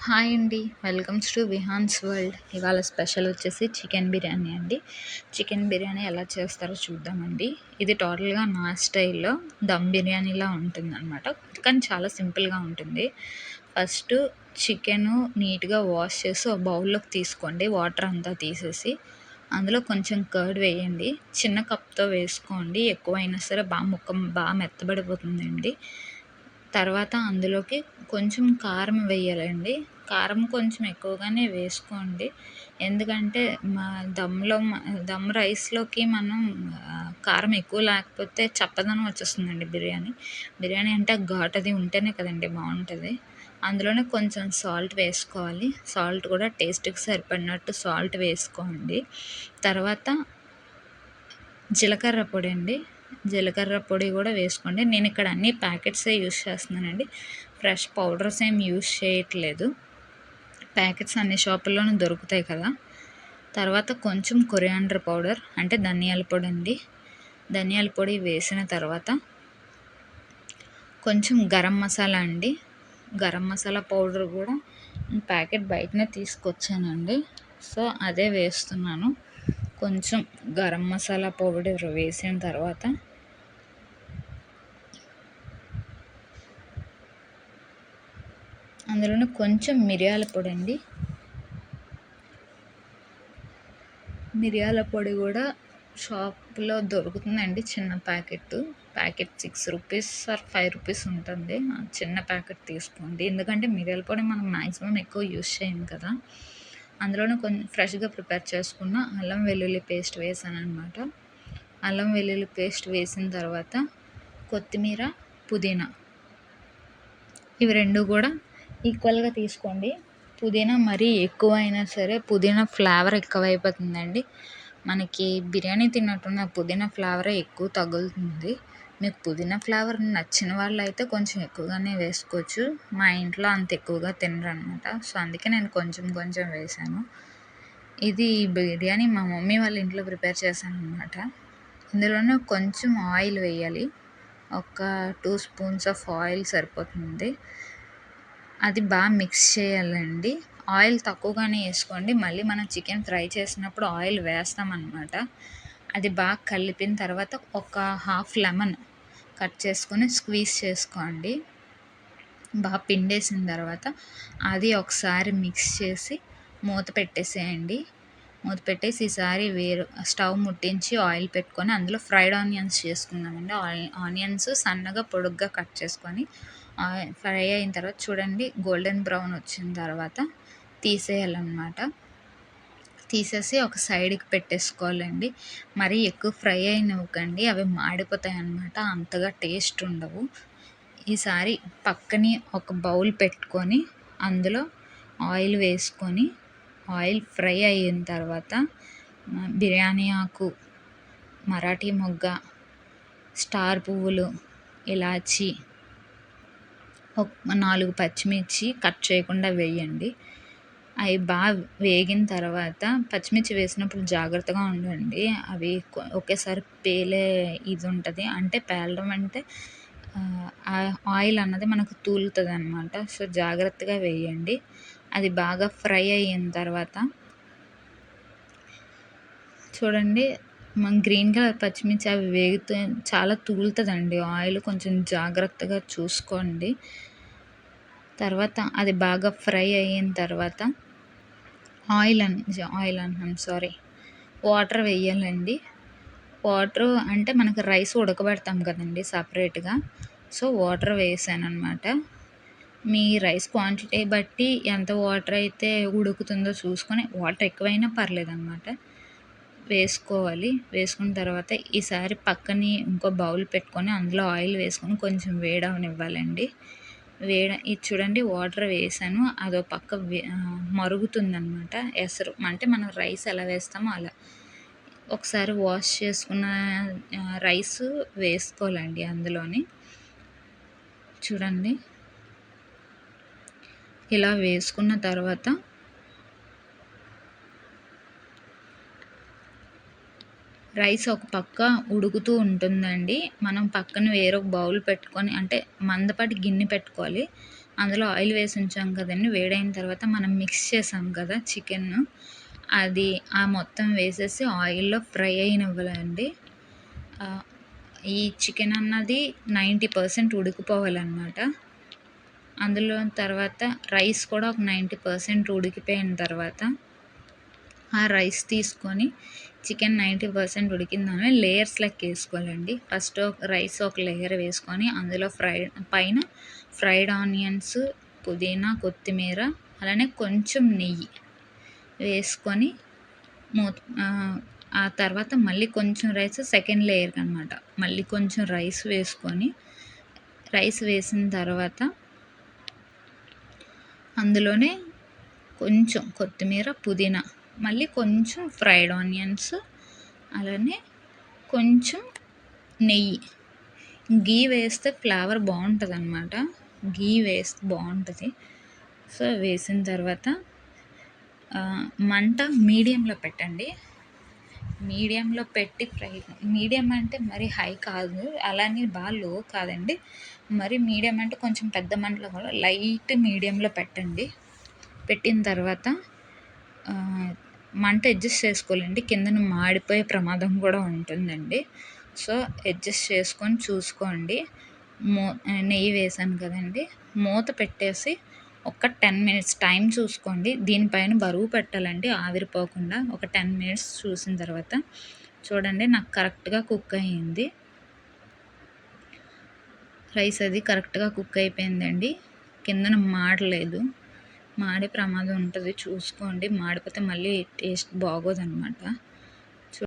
Hi అండి. Welcomes to Vihaan's world. ఇవాళ special వచ్చేసి చికెన్ బిర్యానీ అండి. చికెన్ బిర్యానీ ఎలా చేస్తారో చూద్దామండి. ఇది టోటల్‌గా నా స్టైల్‌లో దమ్ బిర్యానీలా ఉంటుందనమాట. కానీ చాలా సింపుల్‌గా ఉంటుంది. ఫస్టు చికెను నీట్‌గా వాష్ చేసి ఒక బౌల్‌లోకి తీసుకోండి. వాటర్ అంతా తీసేసి, అందులో కొంచెం కర్డ్ వేయండి. చిన్న కప్‌తో వేసుకోండి. ఎక్కువైనా సరే ముక్క మెత్తబడిపోతుందండి. తర్వాత అందులోకి కొంచెం కారం వేయాలండి. కారం కొంచెం ఎక్కువగానే వేసుకోండి. ఎందుకంటే మా దమ్‌లో దమ్ రైస్‌లోకి మనం కారం ఎక్కువ లేకపోతే చప్పదనం వచ్చేస్తుందండి బిర్యానీ. బిర్యానీ అంటే ఘాటు అది ఉంటేనే కదండీ బావుంటది. అందులోనే కొంచెం సాల్ట్ వేసుకోవాలి. సాల్ట్ కూడా టేస్ట్‌కి సరిపడినట్టు సాల్ట్ వేసుకోండి. తర్వాత జీలకర్ర పొడండి. జీలకర్ర పొడి గూడా వేసుకోండి. నేనిక్కడ అన్ని ప్యాకెట్సే యూజ్ చేస్తున్నానండి. ఫ్రెష్ పౌడర్స్ ఏం యూజ్ చేయట్లేదు. ప్యాకెట్స్ అన్ని షాపుల్లోనూ దొరుకుతాయి కదా! తర్వాత కొంచెం కొరియాండర్ పౌడర్ అంటే ధనియాల పొడండి. ధనియాల పొడి వేసిన తర్వాత కొంచెం గరం మసాలా అండి. గరం మసాలా పౌడర్ గూడా ప్యాకెట్ బయటనే తీసుకొచ్చానండి. సో, అదే వేస్తున్నాను. కొంచెం గరం మసాలా పౌడర్ వేసిన తర్వాత అందులోనే కొంచెం మిరియాల పొడండి. మిరియాల పొడి కూడా షాప్‌లో దొరుకుతుందండి చిన్న ప్యాకెట్టు. ప్యాకెట్ రూ. 6 ఆర్ రూ. 5 ఉంటుంది. చిన్న ప్యాకెట్ తీసుకోండి. ఎందుకంటే మిరియాల పొడి మనం మాక్సిమం ఎక్కువ యూజ్ చేయం కదా! అందులోనే ఫ్రెష్‌గా ప్రిపేర్ చేసుకున్న అల్లం వెల్లుల్లి పేస్ట్ వేసాననమాట. అల్లం వెల్లుల్లి పేస్ట్ వేసిన తర్వాత కొత్తిమీర, పుదీనా ఇవి 2 కూడా ఈక్వల్‌గా తీసుకోండి. పుదీనా మరీ ఎక్కువైనా సరే పుదీనా ఫ్లేవర్ ఎక్కువైపోతుందండి. మనకి బిర్యానీ తిన్నట్టున్న పుదీనా ఫ్లేవరే ఎక్కువ తగులుతుంది. మీకు పుదీనా ఫ్లేవర్ నచ్చిన వాళ్ళైతే కొంచెం ఎక్కువగానే వేసుకోవచ్చు. మా ఇంట్లో అంత ఎక్కువగా తినరనమాట. సో, అందుకే నేను కొంచెం కొంచెం వేశాను. ఇది బిర్యానీ మా మమ్మీ వాళ్ళ ఇంట్లో ప్రిపేర్ చేశాననమాట. ఇందులోనే కొంచెం ఆయిల్ వేయాలి. ఒక 2 స్పూన్స్ ఆఫ్ ఆయిల్ సరిపోతుంది. అది మిక్స్ చేయాలండి. ఆయిల్ తక్కువగానే ఏసుకోండి. మళ్ళీ మనం చికెన్ ఫ్రై చేసినప్పుడు ఆయిల్ వేస్తామనమాట. అది కలిపిన తర్వాత ఒక హాఫ్ లెమన్ కట్ చేసుకొని స్క్వీజ్ చేసుకోండి. పిండేసిన తర్వాత అది ఒకసారి మిక్స్ చేసి మూత పెట్టేసేయండి. మూత పెట్టేసి ఈసారి స్టవ్ ముట్టించి ఆయిల్ పెట్టుకొని అందులో ఫ్రైడ్ ఆనియన్స్ చేసుకుందామండి. ఆనియన్స్ సన్నగా పొడుగ్గా కట్ చేసుకొని ఫ్రై అయిన తర్వాత చూడండి గోల్డెన్ బ్రౌన్ వచ్చిన తర్వాత తీసేయాలన్నమాట. తీసేసి ఒక సైడ్‌కి పెట్టేసుకోవాలండి. మరీ ఎక్కువ ఫ్రై అయినివ్వకండి. అవి మాడిపోతాయి అన్నమాట. అంతగా టేస్ట్ ఉండవు. ఈసారి పక్కని ఒక బౌల్ పెట్టుకొని అందులో ఆయిల్ వేసుకొని ఆయిల్ ఫ్రై అయిన తర్వాత బిర్యానీ ఆకు, మరాఠీ మొగ్గ, స్టార్ పువ్వులు, ఇలాచీ, 4 పచ్చిమిర్చి కట్ చేయకుండా వేయండి. అవి వేగిన తర్వాత పచ్చిమిర్చి వేసినప్పుడు జాగ్రత్తగా ఉండండి. అవి ఒకేసారి పేలే ఇది ఉంటది. అంటే పేలడం అంటే ఆయిల్ అన్నది మనకు తూలుతదనమాట. సో, జాగ్రత్తగా వేయండి. అది బాగా ఫ్రై అయిన తర్వాత చూడండి గ్రీన్ కలర్ పచ్చిమిర్చి అవి వేగుతూ చాలా తూలుతదండి ఆయిల్. కొంచెం జాగ్రత్తగా చూసుకోండి. తర్వాత అది బాగా ఫ్రై అయిన తర్వాత ఆయిల్ అంటున్నాను సారీ. వాటర్ వేయాలండి. వాటరు అంటే మనకు రైస్ ఉడకబెడతాం కదండీ సపరేట్‌గా. సో, వాటర్ వేసాననమాట. మీ రైస్ క్వాంటిటీ బట్టి ఎంత వాటర్ అయితే ఉడుకుతుందో చూసుకొని వాటర్ ఎక్కువైనా పర్లేదనమాట. వేసుకోవాలి. వేసుకున్న తర్వాత ఈసారి పక్కని ఇంకో బౌల్ పెట్టుకొని అందులో ఆయిల్ వేసుకొని కొంచెం వేడవనివ్వాలండి. ఇది చూడండి వాటర్ వేసాను. అదో పక్క మరుగుతుందనమాట. ఎసరు అంటే మనం రైస్ ఎలా వేస్తామో అలా. ఒకసారి వాష్ చేసుకున్న రైసు వేసుకోవాలండి అందులోని. చూడండి. ఇలా వేసుకున్న తర్వాత రైస్ ఒక పక్క ఉడుకుతూ ఉంటుందండి. మనం పక్కన వేరొక బౌల్ పెట్టుకొని అంటే మందపాటి గిన్నె పెట్టుకోవాలి. అందులో ఆయిల్ వేసి ఉంచాం కదండీ! వేడైన తర్వాత మనం మిక్స్ చేసాం కదా చికెన్ను, అది ఆ మొత్తం వేసేసి ఆయిల్‌లో ఫ్రై అయ్యనివ్వాలండి. ఆహ్, ఈ చికెన్ అన్నది 90% ఉడికిపోవాలనమాట. అందులో తర్వాత రైస్ కూడా ఒక 90% ఉడికిపోయిన తర్వాత, ఆ రైస్ తీసుకొని చికెన్ 90% ఉడికిందామె లేయర్స్ లెక్క ఏసుకోవాలండి. ఫస్ట్ రైస్ ఒక లేయర్ వేసుకొని అందులో పైన ఫ్రైడ్ ఆనియన్స్, పుదీనా, కొత్తిమీర అలానే కొంచెం నెయ్యి వేసుకొని ఆ తర్వాత మళ్ళీ కొంచెం రైస్ సెకండ్ లేయర్‌కనమాట. మళ్ళీ కొంచెం రైస్ వేసుకొని, రైస్ వేసిన తర్వాత అందులోనే కొంచెం కొత్తిమీర, పుదీనా, మళ్ళీ కొంచెం ఫ్రైడ్ ఆనియన్స్, అలానే కొంచెం నెయ్యి. ఘీ వేస్తే ఫ్లేవర్ బావుంటదనమాట. ఘీ వేస్తే బావుంటది. సో, వేసిన తర్వాత మంట మీడియంలో పెట్టండి. మీడియంలో పెట్టి మీడియం అంటే మరీ హై కాదు, అలానే లో కాదండి. మరి మీడియం అంటే కొంచెం పెద్ద మంటలో కూడా లైట్ మీడియంలో పెట్టండి. పెట్టిన తర్వాత మంట అడ్జస్ట్ చేసుకోవాలండి. కిందన మాడిపోయే ప్రమాదం కూడా ఉంటుందండి. సో, అడ్జస్ట్ చేసుకొని చూసుకోండి. నెయ్యి వేసాను కదండీ! మూత పెట్టేసి ఒక 10 మినిట్స్ టైం చూసుకోండి. దీనిపైన బరువు పెట్టాలండి ఆవిరిపోకుండా. ఒక 10 మినిట్స్ చూసిన తర్వాత చూడండి, నాకు కరెక్ట్‌గా కుక్ అయ్యింది. రైస్ అది కరెక్ట్‌గా కుక్ అయిపోయిందండి. కిందన మాడలేదు. మాడే ప్రమాదం ఉంటది చూసుకోండి. మాడిపోతే మళ్ళీ టేస్ట్ బాగోదనమాట.